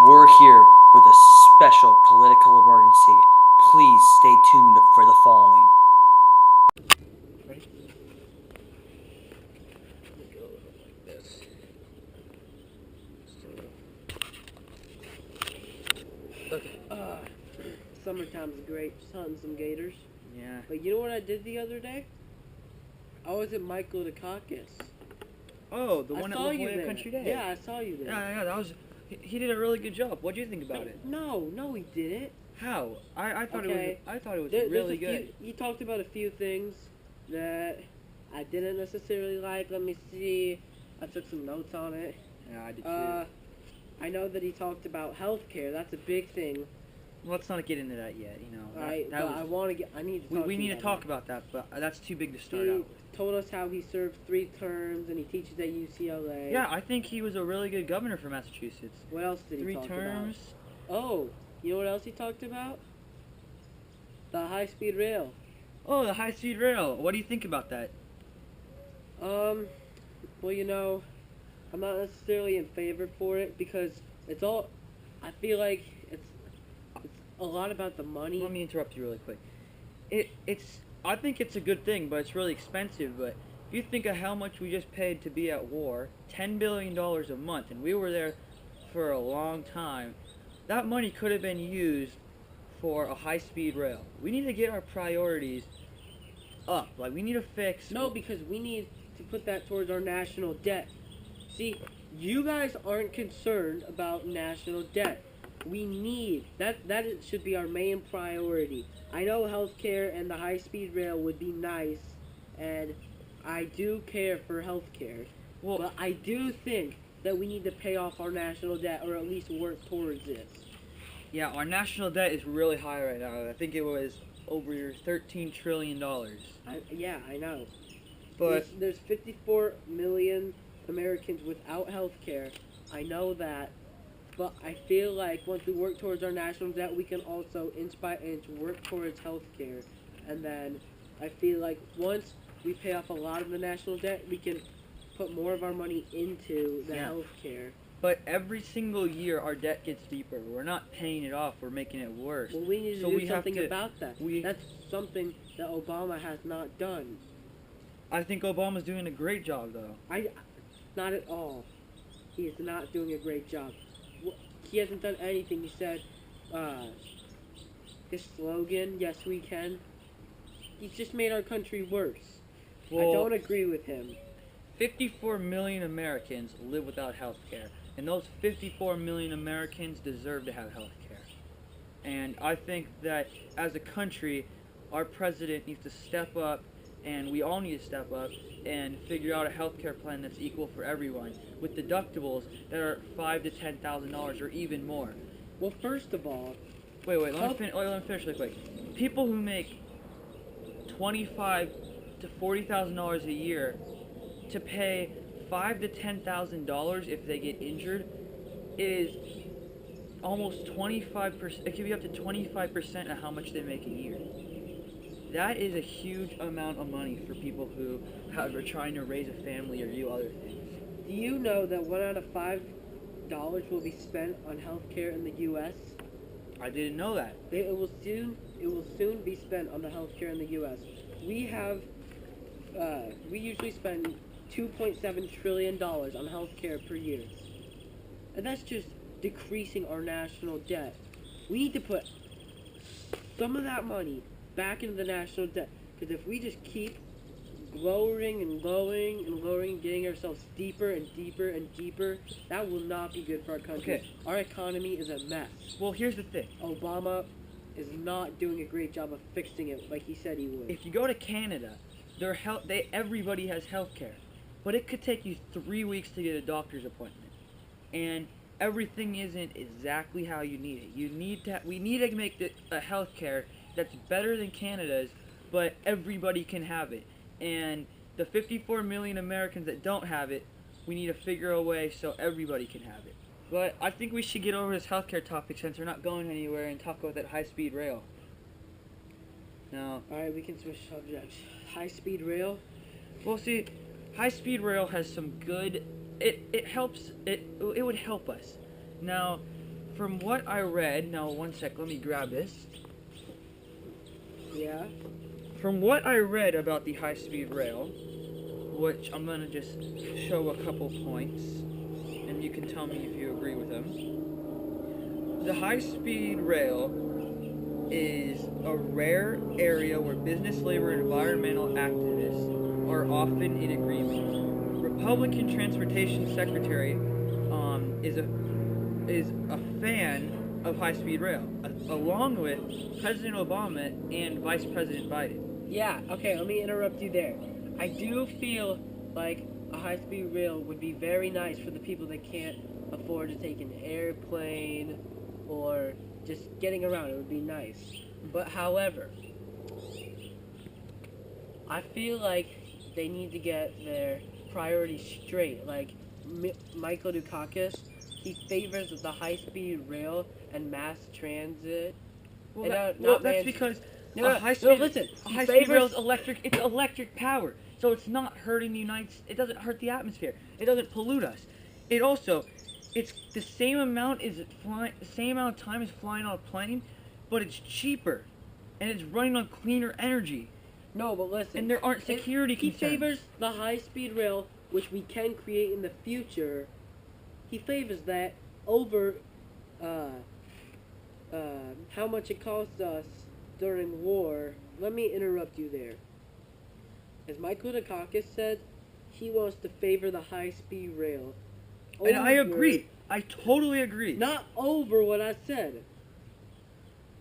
we're here with a special political emergency. Please stay tuned for the following. Ready? Let me go like this. Okay. Summertime's great. Just hunting some gators. Yeah. But you know what I did the other day? I was at Michael Dukakis. Oh, the I one at saw La you Jolla there. Country Day. Yeah, I saw you there. Yeah, that was. He did a really good job. What do you think about it? No, he didn't. How? I thought Okay. it was There's really a good. He talked about a few things that I didn't necessarily like. Let me see. I took some notes on it. Yeah, I did too. I know that he talked about healthcare. That's a big thing. Well, let's not get into that yet. You know. Right, but I need to talk. We need to talk about that, but that's too big to start He out with. told us how he served 3 terms and he teaches at UCLA. Yeah, I think he was a really good governor for Massachusetts. What else did he 3 talk terms. about? Oh, you know what else he talked about? The high-speed rail. Oh, the high-speed rail. What do you think about that? Well, you know, I'm not necessarily in favor for it because it's all. I feel like it's a lot about the money. Let me interrupt you really quick. I think it's a good thing, but it's really expensive. But if you think of how much we just paid to be at war, $10 billion a month, and we were there for a long time, that money could have been used for a high-speed rail. We need to get our priorities up. Like, we need to fix... No, because we need to put that towards our national debt. See, you guys aren't concerned about national debt. We need that should be our main priority. I know healthcare and the high-speed rail would be nice, and I do care for healthcare. Well, but I do think that we need to pay off our national debt, or at least work towards it. yeah, our national debt is really high right now. I think it was over $13 trillion. Yeah, I know. But there's 54 million Americans without healthcare. I know that. But I feel like once we work towards our national debt, we can also inch by inch work towards healthcare. And then I feel like once we pay off a lot of the national debt, we can put more of our money into the healthcare. But every single year, our debt gets deeper. We're not paying it off. We're making it worse. Well, we need to do something about that. That's something that Obama has not done. I think Obama's doing a great job, though. Not at all. He is not doing a great job. He hasn't done anything. He said, his slogan, "Yes, we can." He's just made our country worse. Well, I don't agree with him. 54 million Americans live without health care. And those 54 million Americans deserve to have health care. And I think that as a country, our president needs to step up, and we all need to step up and figure out a health care plan that's equal for everyone, with deductibles that are $5,000 to $10,000 or even more. Well, first of all... Wait, let me finish really quick. People who make $25,000 to $40,000 a year to pay $5,000 to $10,000 if they get injured is almost 25%. It could be up to 25% of how much they make a year. That is a huge amount of money for people who are trying to raise a family or do other things. Do you know that 1 out of $5 will be spent on healthcare in the U.S.? I didn't know that. It will soon be spent on the healthcare in the U.S. We usually spend $2.7 trillion on healthcare per year. And that's just decreasing our national debt. We need to put some of that money back into the national debt. Because if we just keep lowering and lowering and lowering, getting ourselves deeper and deeper and deeper, that will not be good for our country. Okay. Our economy is a mess. Well, here's the thing. Obama is not doing a great job of fixing it like he said he would. If you go to Canada, everybody has health care. But it could take you 3 weeks to get a doctor's appointment. And everything isn't exactly how you need it. We need to make a health care that's better than Canada's, but everybody can have it. And the 54 million Americans that don't have it, we need to figure a way so everybody can have it. But I think we should get over this healthcare topic since we're not going anywhere and talk about that high-speed rail. Now, alright, we can switch subjects. High-speed rail? Well, see, high-speed rail has some good... It would help us. Now, from what I read, now one sec, let me grab this. Yeah. From what I read about the high-speed rail, which I'm gonna just show a couple points, and you can tell me if you agree with them. The high-speed rail is a rare area where business, labor, and environmental activists are often in agreement. Republican Transportation Secretary is a fan of high-speed rail, along with President Obama and Vice President Biden. Yeah, okay, let me interrupt you there. I do feel like a high-speed rail would be very nice for the people that can't afford to take an airplane or just getting around. It would be nice. But however, I feel like they need to get their priorities straight. Like Michael Dukakis, he favors the high-speed rail and mass transit. Well, that's because Listen. a high-speed rail is electric. It's electric power, so it's not hurting the It doesn't hurt the atmosphere. It doesn't pollute us. It also, it's the same amount of time as flying on a plane, but it's cheaper, and it's running on cleaner energy. No, but listen. And there aren't security He concerns. favors the high-speed rail, which we can create in the future. He favors that over how much it costs us during war. Let me interrupt you there. As Michael Dukakis said, he wants to favor the high-speed rail. And I agree. I totally agree. Not over what I said.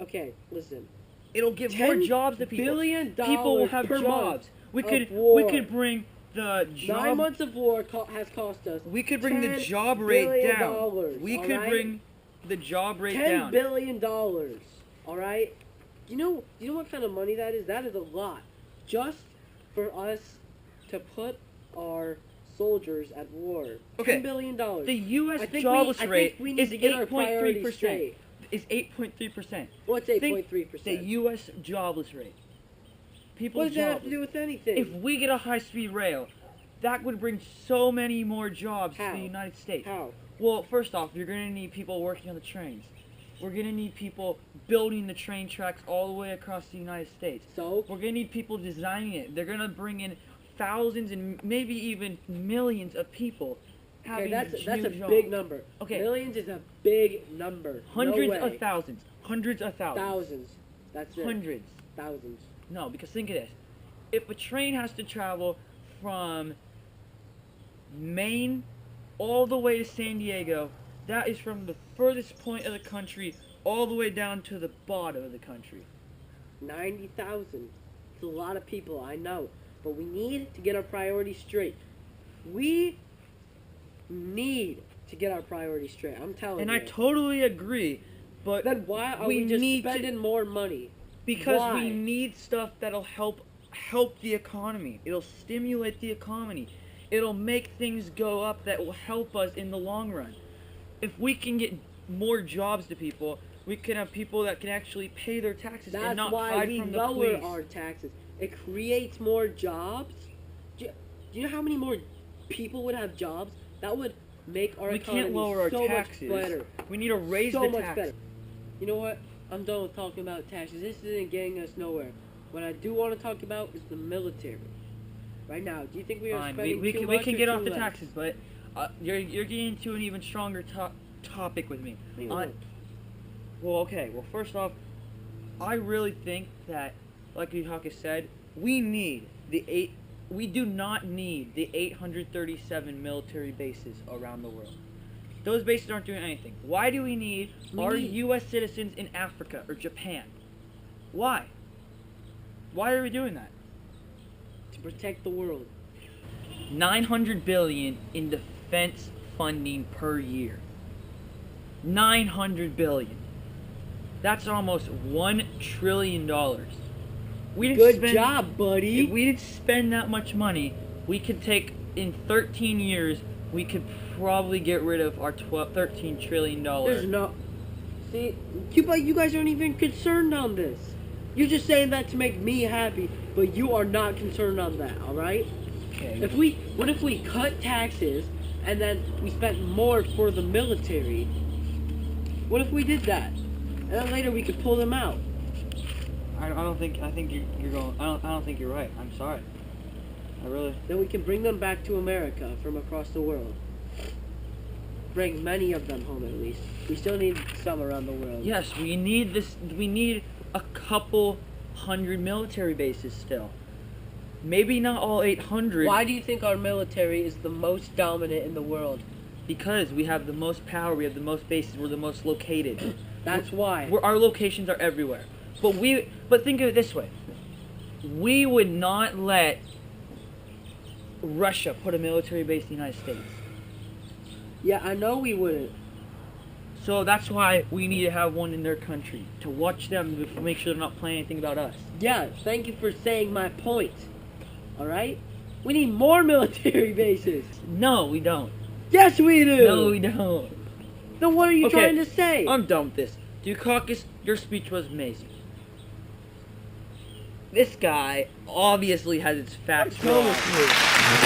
Okay, listen. It'll give more jobs to people. $10 billion People will have per jobs. We of war. could bring the job. 9 months of war has cost us. We could bring the $10 job rate billion, down. We could alright? bring the job rate $10 down. billion. All right. You know what kind of money that is? That is a lot. Just for us to put our soldiers at war. Okay. $10 billion. The U.S. I think jobless we- I think rate we need is to get our 8.3%. priorities straight. Is 8.3%. What's 8.3%? The U.S. jobless rate. What People's does that have jobs. to do with anything? If we get a high-speed rail, that would bring so many more jobs How? to the United States. How? Well, first off, you're going to need people working on the trains. We're going to need people building the train tracks all the way across the United States. So? We're going to need people designing it. They're going to bring in thousands and maybe even millions of people Okay, having that's new a jobs. big number. Okay. Millions is a big number. Hundreds No way. of thousands. Hundreds of thousands. Thousands. That's it. Hundreds. Thousands. No, because think of this. If a train has to travel from Maine all the way to San Diego, that is from the furthest point of the country all the way down to the bottom of the country. 90,000. It's a lot of people, I know. But we need to get our priorities straight. We need to get our priorities straight. I'm telling And you. I totally agree, but Then why are we we just need to- spending more money? because Why? we need stuff that'll help the economy. It'll stimulate the economy. It'll make things go up that will help us in the long run. If we can get more jobs to people, we can have people that can actually pay their taxes and That's not why hide we from the lower police. our taxes. It creates more jobs. Do you know how many more people would have jobs? That would make our We economy can't lower our so taxes. much better. We need to raise so the much taxes. better. You know what? I'm done with talking about taxes. This isn't getting us nowhere. What I do want to talk about is the military. Right now, do you think we are Fine, spending we too can, much we can or get too off the less? taxes, but you're getting into an even stronger topic with me. What do you want? Well, okay. Well, first off, I really think that, like Dukakis said, we do not need the 837 military bases around the world. Those bases aren't doing anything. Why do we need our U.S. citizens in Africa or Japan? Why? Why are we doing that? To protect the world. 900 billion in defense funding per year. 900 billion. That's almost $1 trillion. We didn't Good spend, job, buddy. If we didn't spend that much money, we could take, in 13 years, we could probably get rid of our $13 trillion. There's no... See, you guys aren't even concerned on this. You're just saying that to make me happy, but you are not concerned on that, alright? Okay. What if we cut taxes, and then we spent more for the military? What if we did that? And then later we could pull them out. I think you're going. I don't think you're right. I'm sorry. I really. Then we can bring them back to America from across the world. Bring many of them home at least. We still need some around the world. Yes, we need this. We need a couple hundred military bases still. Maybe not all 800. Why do you think our military is the most dominant in the world? Because we have the most power. We have the most bases. We're the most located. That's why. Our locations are everywhere. But think of it this way. We would not let Russia put a military base in the United States. Yeah, I know we wouldn't. So that's why we need to have one in their country. To watch them, to make sure they're not playing anything about us. Yeah, thank you for saying my point. Alright? We need more military bases. No, we don't. Yes, we do. No, we don't. Then what are you Okay, trying to say? I'm done with this. Dukakis, your speech was amazing. This guy obviously has his facts What's wrong wrong. with you?